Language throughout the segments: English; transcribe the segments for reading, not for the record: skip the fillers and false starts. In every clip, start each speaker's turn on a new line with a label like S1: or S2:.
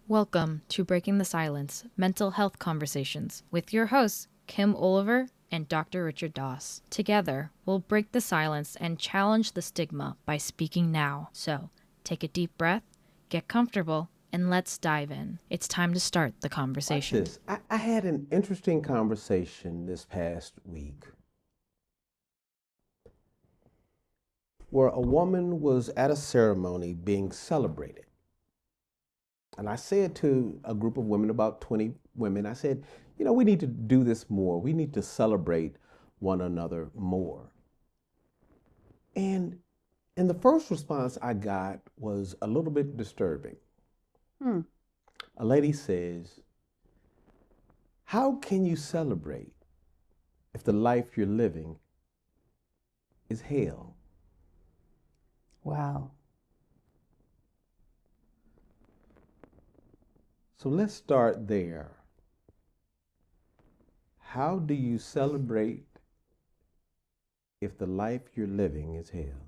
S1: Welcome to Breaking the Silence Mental Health Conversations with your hosts, Kim Oliver and Dr. Richard Doss. Together, we'll break the silence and challenge the stigma by speaking now. So, take a deep breath, get comfortable, and let's dive in. It's time to start the conversation.
S2: Watch this. I had an interesting conversation this past week where a woman was at a ceremony being celebrated. And I said to a group of women, about 20 women, I said, we need to do this more. We need to celebrate one another more. And the first response I got was a little bit disturbing. A lady says, how can you celebrate if the life you're living is hell?
S3: Wow.
S2: So let's start there. How do you celebrate if the life you're living is hell?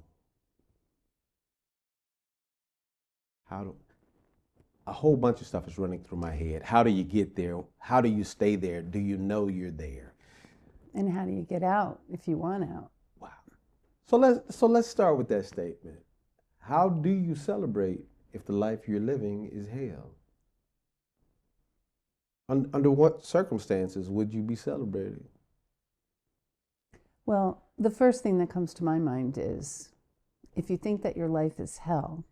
S2: A whole bunch of stuff is running through my head. How do you get there? How do you stay there? Do you know you're there?
S3: And how do you get out if you want out?
S2: Wow. So let's start with that statement. How do you celebrate if the life you're living is hell? Under what circumstances would you be celebrating?
S3: Well, the first thing that comes to my mind is if you think that your life is hell,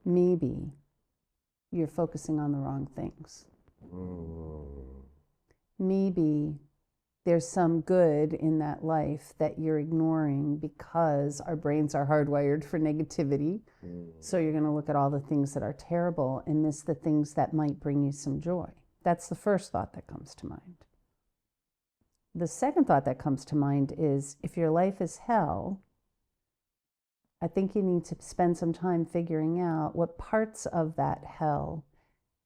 S3: maybe you're focusing on the wrong things. Maybe there's some good in that life that you're ignoring because our brains are hardwired for negativity. So you're going to look at all the things that are terrible and miss the things that might bring you some joy. That's the first thought that comes to mind. The second thought that comes to mind is if your life is hell, I think you need to spend some time figuring out what parts of that hell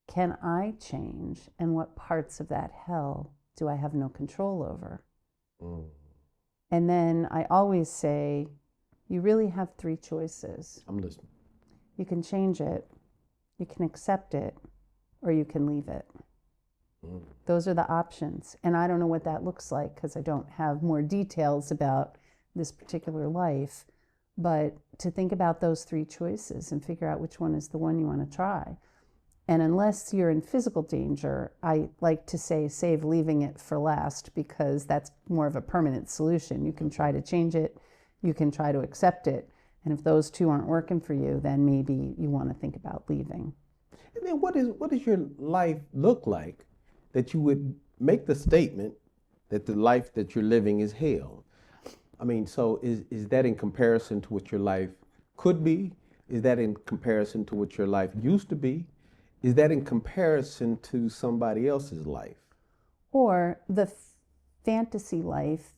S3: can I change and what parts of that hell do I have no control over? And then I always say, you really have three choices.
S2: I'm listening.
S3: You can change it, you can accept it, or you can leave it. Those are the options. And I don't know what that looks like because I don't have more details about this particular life. But to think about those three choices and figure out which one is the one you want to try. And unless you're in physical danger, I like to say save leaving it for last because that's more of a permanent solution. You can try to change it, you can try to accept it. And if those two aren't working for you, then maybe you want to think about leaving.
S2: And then what does your life look like that you would make the statement that the life that you're living is hell? I mean, so is that in comparison to what your life could be? Is that in comparison to what your life used to be? Is that in comparison to somebody else's life?
S3: Or the fantasy life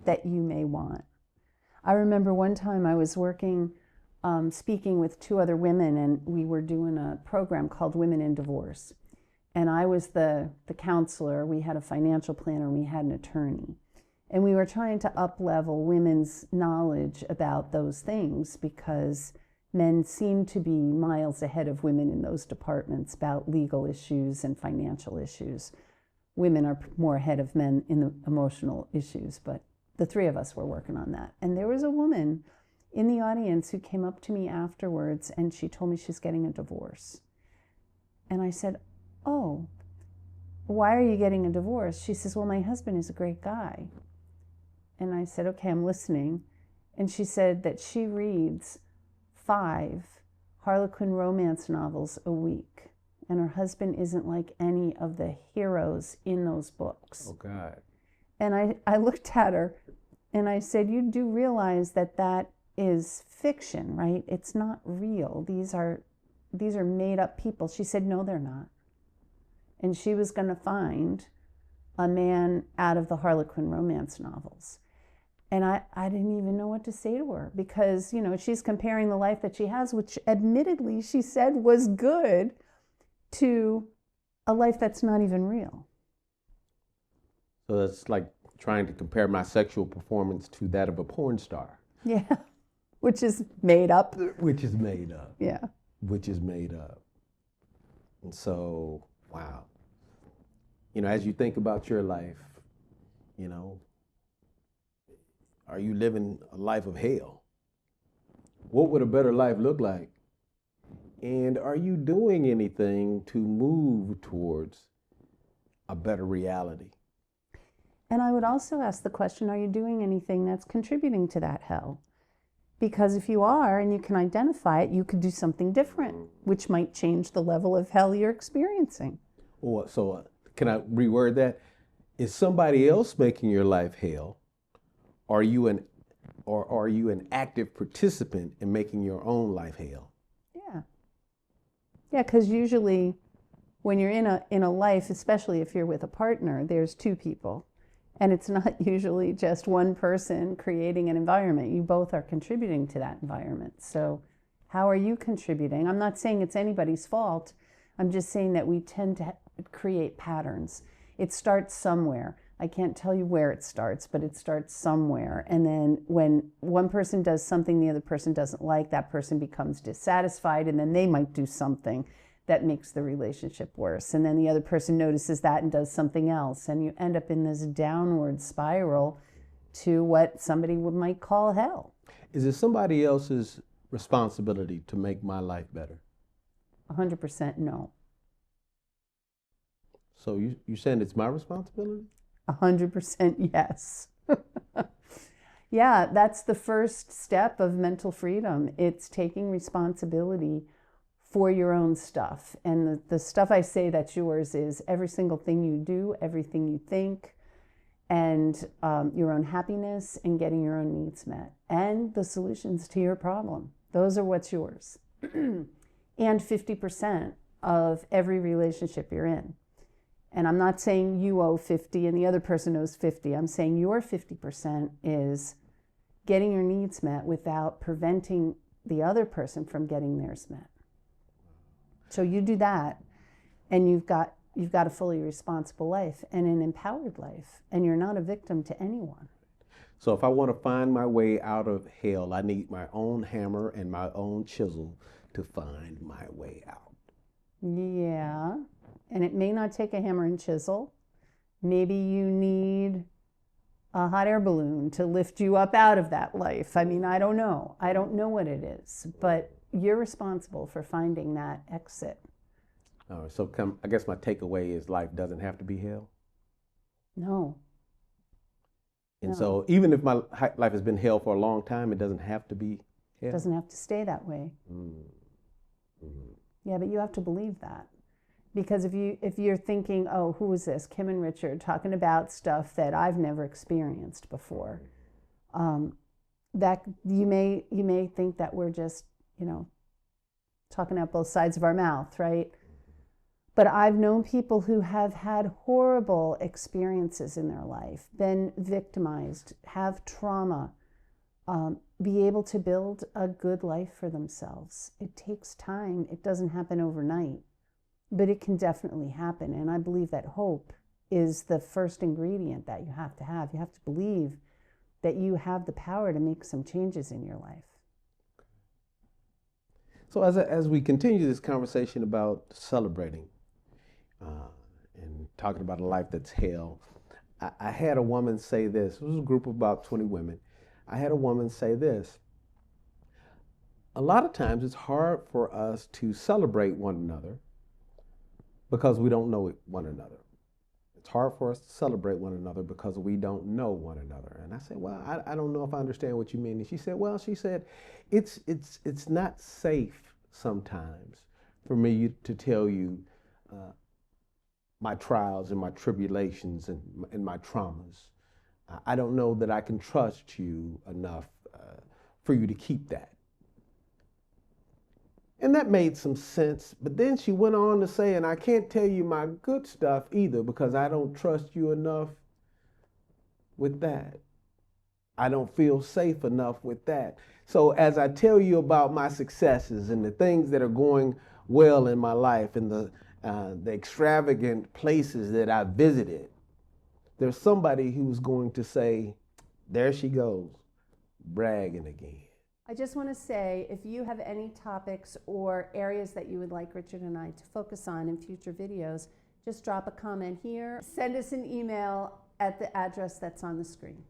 S3: that you may want. I remember one time I was working, speaking with two other women, and we were doing a program called Women in Divorce. And I was the counselor, we had a financial planner, and we had an attorney. And we were trying to up-level women's knowledge about those things because men seem to be miles ahead of women in those departments about legal issues and financial issues. Women are more ahead of men in the emotional issues, but the three of us were working on that. And there was a woman in the audience who came up to me afterwards and she told me she's getting a divorce. And I said, oh, why are you getting a divorce? She says, well, my husband is a great guy. And I said, okay, I'm listening. And she said that she reads 5 Harlequin romance novels a week. And her husband isn't like any of the heroes in those books.
S2: Oh, God.
S3: And I looked at her and I said, you do realize that that is fiction, right? It's not real. These are made up people. She said, no, they're not. And she was going to find a man out of the Harlequin romance novels. And I didn't even know what to say to her because, she's comparing the life that she has, which admittedly she said was good, to a life that's not even real.
S2: So that's like trying to compare my sexual performance to that of a porn star.
S3: Yeah, which is made up.
S2: Which is made up.
S3: Yeah.
S2: Which is made up. And so, wow. As you think about your life, you know, are you living a life of hell? What would a better life look like? And are you doing anything to move towards a better reality?
S3: And I would also ask the question, are you doing anything that's contributing to that hell? Because if you are and you can identify it, you could do something different, which might change the level of hell you're experiencing.
S2: So, can I reword that? Is somebody else making your life hell? Are you an active participant in making your own life hell?
S3: Yeah. Yeah, because usually when you're in a life, especially if you're with a partner, there's two people. And it's not usually just one person creating an environment. You both are contributing to that environment. So how are you contributing? I'm not saying it's anybody's fault. I'm just saying that we tend to create patterns. It starts somewhere. I can't tell you where it starts, but it starts somewhere. And then when one person does something the other person doesn't like, that person becomes dissatisfied, and then they might do something that makes the relationship worse. And then the other person notices that and does something else. And you end up in this downward spiral to what somebody might call hell.
S2: Is it somebody else's responsibility to make my life better?
S3: 100% no.
S2: So you're saying it's my responsibility?
S3: 100% yes. Yeah, that's the first step of mental freedom. It's taking responsibility for your own stuff. And the stuff I say that's yours is every single thing you do, everything you think, and your own happiness and getting your own needs met, and the solutions to your problem. Those are what's yours. And 50% of every relationship you're in. And I'm not saying you owe 50 and the other person owes 50. I'm saying your 50% is getting your needs met without preventing the other person from getting theirs met. So you do that, and you've got a fully responsible life and an empowered life, and you're not a victim to anyone.
S2: So if I want to find my way out of hell, I need my own hammer and my own chisel to find my way out.
S3: Yeah, and it may not take a hammer and chisel. Maybe you need a hot air balloon to lift you up out of that life. I mean, I don't know. I don't know what it is, but you're responsible for finding that exit.
S2: So I guess my takeaway is life doesn't have to be hell.
S3: No.
S2: And so even if my life has been hell for a long time, it doesn't have to be hell.
S3: It doesn't have to stay that way. Yeah, but you have to believe that. Because if you're thinking, oh, who is this? Kim and Richard talking about stuff that I've never experienced before. That you may think that we're just, talking out both sides of our mouth, right? But I've known people who have had horrible experiences in their life, been victimized, have trauma, be able to build a good life for themselves. It takes time. It doesn't happen overnight, but it can definitely happen. And I believe that hope is the first ingredient that you have to have. You have to believe that you have the power to make some changes in your life.
S2: So as we continue this conversation about celebrating and talking about a life that's hell, I had a woman say this. It was a group of about 20 women. I had a woman say this. A lot of times it's hard for us to celebrate one another because we don't know one another. It's hard for us to celebrate one another because we don't know one another. And I said, well, I don't know if I understand what you mean. And she said, it's not safe sometimes for me to tell you my trials and my tribulations and my traumas. I don't know that I can trust you enough for you to keep that. And that made some sense. But then she went on to say, and I can't tell you my good stuff either because I don't trust you enough with that. I don't feel safe enough with that. So as I tell you about my successes and the things that are going well in my life and the extravagant places that I visited, there's somebody who's going to say, there she goes, bragging again.
S3: I just want to say, if you have any topics or areas that you would like Richard and I to focus on in future videos, just drop a comment here. Send us an email at the address that's on the screen.